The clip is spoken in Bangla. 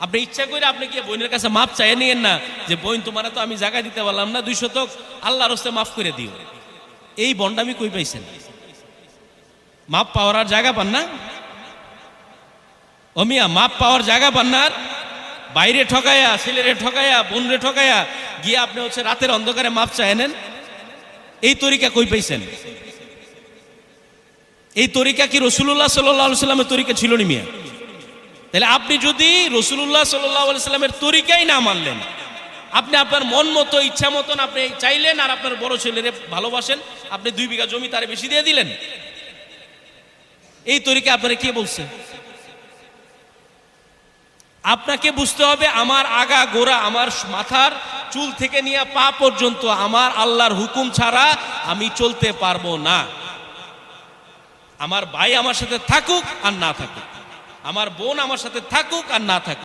আপনি ইচ্ছা করে আপনি কি বোনের কাছে মাপ চাইয়ে নিয়েন না যে বোন তোমার তো আমি জায়গা দিতে পারলাম না 2 শতক, আল্লাহর রাস্তায় মাফ করে দিও। এই বন্ডামি কই পাইছেন? মাপ পাওয়ার আর জায়গা পান না? ও মিয়া, মাপ পাওয়ার জায়গা পান না? আর বাইরে ঠকাইয়া, ছেলেরে ঠকাইয়া, বোনরে ঠকাইয়া গিয়ে আপনি হচ্ছে রাতের অন্ধকারে মাপ চায় নেন। এই তরিকা কই পাইছেন? এই তরিকা কি রাসূলুল্লাহ সাল্লাল্লাহু আলাইহি সাল্লামের তরিকা ছিল নি মিয়া? তাহলে আপনি যদি রাসূলুল্লাহ সাল্লাল্লাহু আলাইহি সাল্লামের তরিকাই না মানলেন, আপনি আপনার মন মতো ইচ্ছা মতন আপনি চাইলেন আর আপনার বড় ছেলেরে ভালোবাসেন, আপনি 2 বিঘা জমি তারে বেশি দিয়ে দিলেন, এই তরিকা আপনারা কে বলছে? আপনাকে বুঝতে হবে আমার আগা গোড়া, আমার মাথার চুল থেকে নিয়ে পা পর্যন্ত আমার আল্লাহর হুকুম ছাড়া আমি চলতে পারবো না। আমার ভাই আমার সাথে থাকুক আর না থাকুক, আমার বোন আমার সাথে থাকুক আর না থাকুক,